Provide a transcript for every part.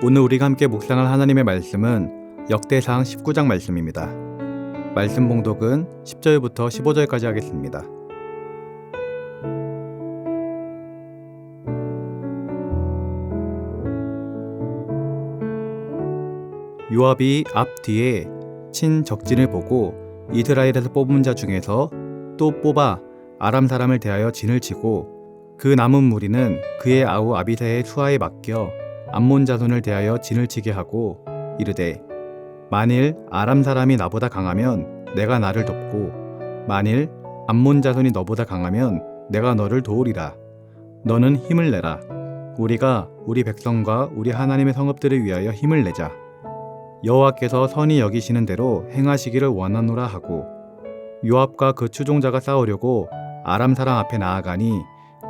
오늘 우리가 함께 묵상할 하나님의 말씀은 역대상 19장 말씀입니다. 말씀 봉독은 10절부터 15절까지 하겠습니다. 요압이 앞뒤에 친 적진을 보고 이스라엘에서 뽑은 자 중에서 또 뽑아 아람 사람을 대하여 진을 치고 그 남은 무리는 그의 아우 아비새의 수하에 맡겨 암몬 자손을 대하여 진을 치게 하고 이르되 만일 아람 사람이 나보다 강하면 내가 나를 돕고 만일 암몬 자손이 너보다 강하면 내가 너를 도우리라. 너는 힘을 내라. 우리가 우리 백성과 우리 하나님의 성읍들을 위하여 힘을 내자. 여호와께서 선히 여기시는 대로 행하시기를 원하노라 하고 요압과 그 추종자가 싸우려고 아람 사람 앞에 나아가니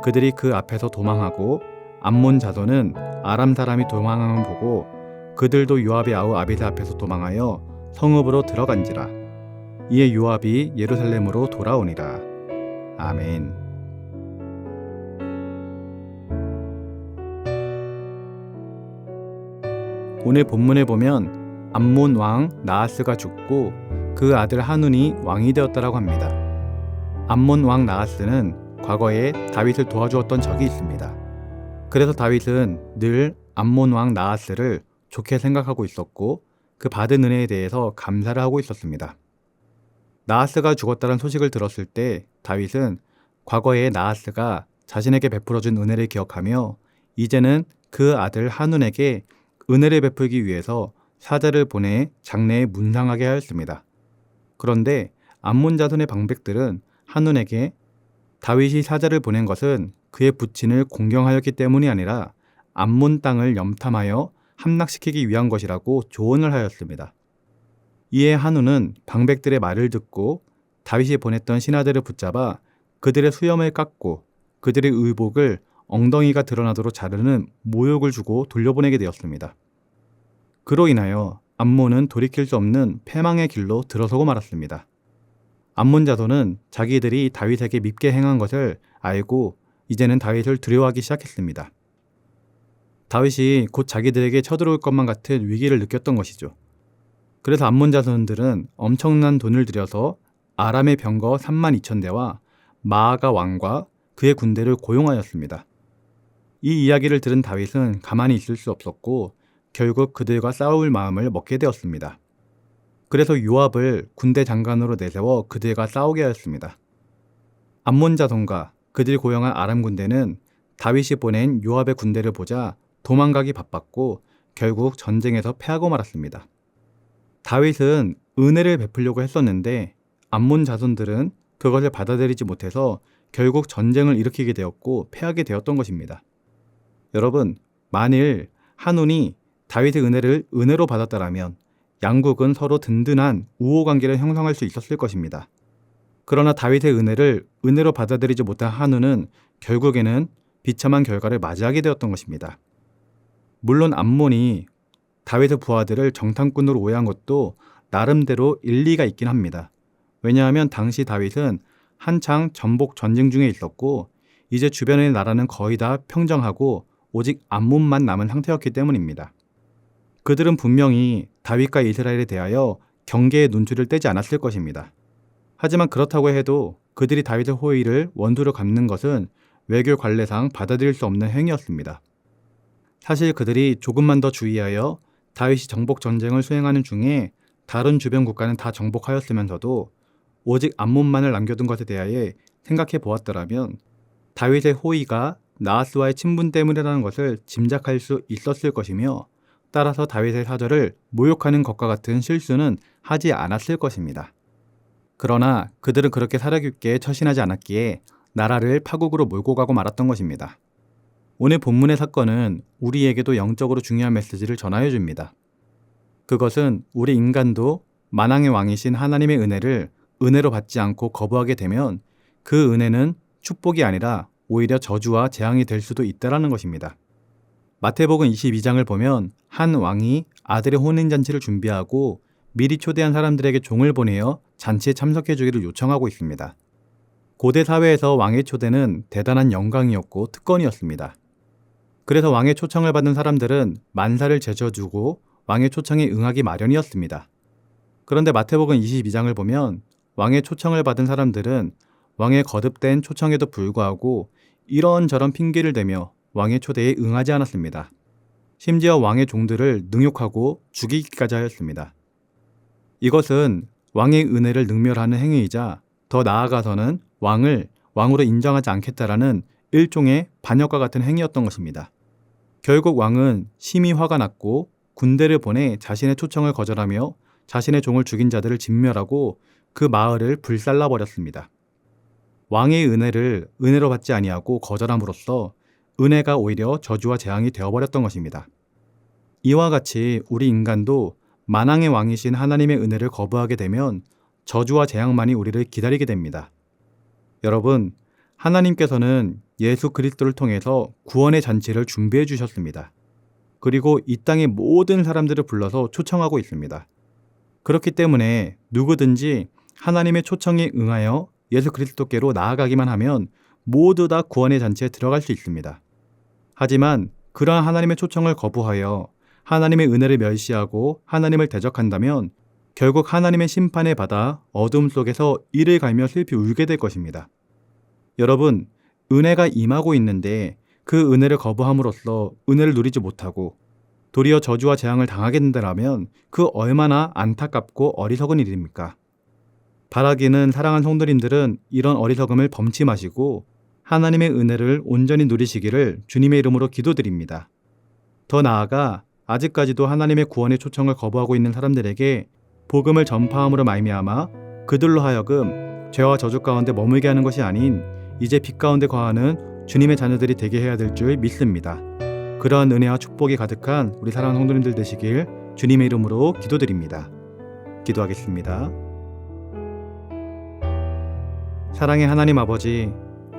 그들이 그 앞에서 도망하고 암몬 자손은 아람 사람이 도망함을 보고 그들도 요압의 아우 아비새 앞에서 도망하여 성읍으로 들어간지라. 이에 요압이 예루살렘으로 돌아오니라. 아멘. 오늘 본문에 보면 암몬 왕 나하스가 죽고 그 아들 하눈이 왕이 되었다라고 합니다. 암몬 왕 나하스는 과거에 다윗을 도와주었던 적이 있습니다. 그래서 다윗은 늘 암몬 왕 나하스를 좋게 생각하고 있었고 그 받은 은혜에 대해서 감사를 하고 있었습니다. 나하스가 죽었다는 소식을 들었을 때 다윗은 과거에 나하스가 자신에게 베풀어준 은혜를 기억하며 이제는 그 아들 하눈에게 은혜를 베풀기 위해서 사자를 보내 장래에 문상하게 하였습니다. 그런데 암몬 자손의 방백들은 하눈에게 다윗이 사자를 보낸 것은 그의 부친을 공경하였기 때문이 아니라 암몬 땅을 염탐하여 함락시키기 위한 것이라고 조언을 하였습니다. 이에 하눈은 방백들의 말을 듣고 다윗이 보냈던 신하들을 붙잡아 그들의 수염을 깎고 그들의 의복을 엉덩이가 드러나도록 자르는 모욕을 주고 돌려보내게 되었습니다. 그로 인하여 암몬은 돌이킬 수 없는 패망의 길로 들어서고 말았습니다. 암몬 자손은 자기들이 다윗에게 밉게 행한 것을 알고 이제는 다윗을 두려워하기 시작했습니다. 다윗이 곧 자기들에게 쳐들어올 것만 같은 위기를 느꼈던 것이죠. 그래서 암몬 자손들은 엄청난 돈을 들여서 아람의 병거 32,000대와 마아가 왕과 그의 군대를 고용하였습니다. 이 이야기를 들은 다윗은 가만히 있을 수 없었고 결국 그들과 싸울 마음을 먹게 되었습니다. 그래서 요압을 군대 장관으로 내세워 그들과 싸우게 하였습니다. 암몬 자손과 그들이 고용한 아람 군대는 다윗이 보낸 요압의 군대를 보자 도망가기 바빴고 결국 전쟁에서 패하고 말았습니다. 다윗은 은혜를 베풀려고 했었는데 암몬 자손들은 그것을 받아들이지 못해서 결국 전쟁을 일으키게 되었고 패하게 되었던 것입니다. 여러분, 만일 하눈이 다윗의 은혜를 은혜로 받았다라면 양국은 서로 든든한 우호관계를 형성할 수 있었을 것입니다. 그러나 다윗의 은혜를 은혜로 받아들이지 못한 하눈은 결국에는 비참한 결과를 맞이하게 되었던 것입니다. 물론 암몬이 다윗의 부하들을 정탐꾼으로 오해한 것도 나름대로 일리가 있긴 합니다. 왜냐하면 당시 다윗은 한창 전복 전쟁 중에 있었고 이제 주변의 나라는 거의 다 평정하고 오직 암몬만 남은 상태였기 때문입니다. 그들은 분명히 다윗과 이스라엘에 대하여 경계의 눈초리를 떼지 않았을 것입니다. 하지만 그렇다고 해도 그들이 다윗의 호의를 원수로 갚는 것은 외교 관례상 받아들일 수 없는 행위였습니다. 사실 그들이 조금만 더 주의하여 다윗이 정복 전쟁을 수행하는 중에 다른 주변 국가는 다 정복하였으면서도 오직 암몬만을 남겨둔 것에 대하여 생각해 보았더라면 다윗의 호의가 나하스와의 친분 때문이라는 것을 짐작할 수 있었을 것이며 따라서 다윗의 사절을 모욕하는 것과 같은 실수는 하지 않았을 것입니다. 그러나 그들은 그렇게 사려 깊게 처신하지 않았기에 나라를 파국으로 몰고 가고 말았던 것입니다. 오늘 본문의 사건은 우리에게도 영적으로 중요한 메시지를 전하여 줍니다. 그것은 우리 인간도 만왕의 왕이신 하나님의 은혜를 은혜로 받지 않고 거부하게 되면 그 은혜는 축복이 아니라 오히려 저주와 재앙이 될 수도 있다는 것입니다. 마태복음 22장을 보면 한 왕이 아들의 혼인잔치를 준비하고 미리 초대한 사람들에게 종을 보내어 잔치에 참석해 주기를 요청하고 있습니다. 고대 사회에서 왕의 초대는 대단한 영광이었고 특권이었습니다. 그래서 왕의 초청을 받은 사람들은 만사를 제쳐두고 왕의 초청에 응하기 마련이었습니다. 그런데 마태복음 22장을 보면 왕의 초청을 받은 사람들은 왕의 거듭된 초청에도 불구하고 이런저런 핑계를 대며 왕의 초대에 응하지 않았습니다. 심지어 왕의 종들을 능욕하고 죽이기까지 하였습니다. 이것은 왕의 은혜를 능멸하는 행위이자 더 나아가서는 왕을 왕으로 인정하지 않겠다라는 일종의 반역과 같은 행위였던 것입니다. 결국 왕은 심히 화가 났고 군대를 보내 자신의 초청을 거절하며 자신의 종을 죽인 자들을 진멸하고 그 마을을 불살라버렸습니다. 왕의 은혜를 은혜로 받지 아니하고 거절함으로써 은혜가 오히려 저주와 재앙이 되어버렸던 것입니다. 이와 같이 우리 인간도 만왕의 왕이신 하나님의 은혜를 거부하게 되면 저주와 재앙만이 우리를 기다리게 됩니다. 여러분, 하나님께서는 예수 그리스도를 통해서 구원의 잔치를 준비해 주셨습니다. 그리고 이 땅의 모든 사람들을 불러서 초청하고 있습니다. 그렇기 때문에 누구든지 하나님의 초청에 응하여 예수 그리스도께로 나아가기만 하면 모두 다 구원의 잔치에 들어갈 수 있습니다. 하지만 그러한 하나님의 초청을 거부하여 하나님의 은혜를 멸시하고 하나님을 대적한다면 결국 하나님의 심판에 받아 어둠 속에서 이를 갈며 슬피 울게 될 것입니다. 여러분, 은혜가 임하고 있는데 그 은혜를 거부함으로써 은혜를 누리지 못하고 도리어 저주와 재앙을 당하게 된다면 그 얼마나 안타깝고 어리석은 일입니까? 바라기는 사랑하는 성도님들은 이런 어리석음을 범치 마시고 하나님의 은혜를 온전히 누리시기를 주님의 이름으로 기도드립니다. 더 나아가 아직까지도 하나님의 구원의 초청을 거부하고 있는 사람들에게 복음을 전파함으로 말미암아 그들로 하여금 죄와 저주 가운데 머물게 하는 것이 아닌 이제 빛 가운데 거하는 주님의 자녀들이 되게 해야 될 줄 믿습니다. 그러한 은혜와 축복이 가득한 우리 사랑하는 성도님들 되시길 주님의 이름으로 기도드립니다. 기도하겠습니다. 사랑의 하나님 아버지,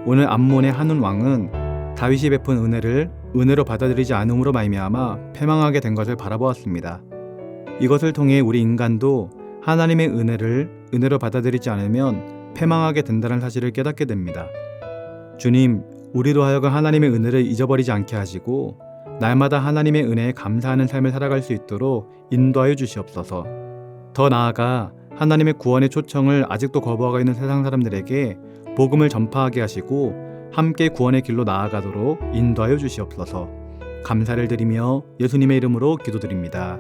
오늘 암몬의 한운 왕은 다윗이 베푼 은혜를 은혜로 받아들이지 않음으로 말미암아 패망하게 된 것을 바라보았습니다. 이것을 통해 우리 인간도 하나님의 은혜를 은혜로 받아들이지 않으면 패망하게 된다는 사실을 깨닫게 됩니다. 주님, 우리로 하여금 하나님의 은혜를 잊어버리지 않게 하시고 날마다 하나님의 은혜에 감사하는 삶을 살아갈 수 있도록 인도하여 주시옵소서. 더 나아가 하나님의 구원의 초청을 아직도 거부하고 있는 세상 사람들에게 복음을 전파하게 하시고 함께 구원의 길로 나아가도록 인도하여 주시옵소서. 감사를 드리며 예수님의 이름으로 기도드립니다.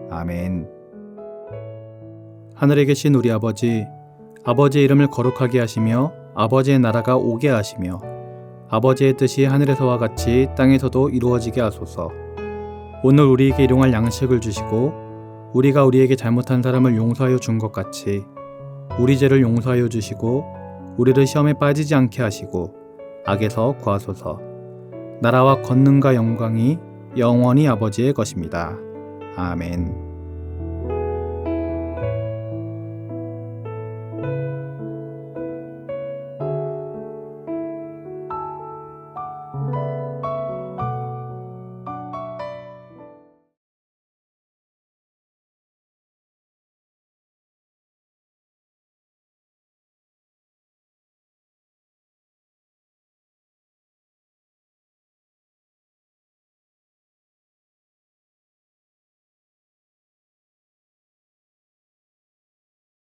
아멘. 하늘에 계신 우리 아버지, 아버지의 이름을 거룩하게 하시며 아버지의 나라가 오게 하시며 아버지의 뜻이 하늘에서와 같이 땅에서도 이루어지게 하소서. 오늘 우리에게 일용할 양식을 주시고 우리가 우리에게 잘못한 사람을 용서하여 준 것 같이 우리 죄를 용서하여 주시고 우리를 시험에 빠지지 않게 하시고 악에서 구하소서. 나라와 권능과 영광이 영원히 아버지의 것입니다. 아멘.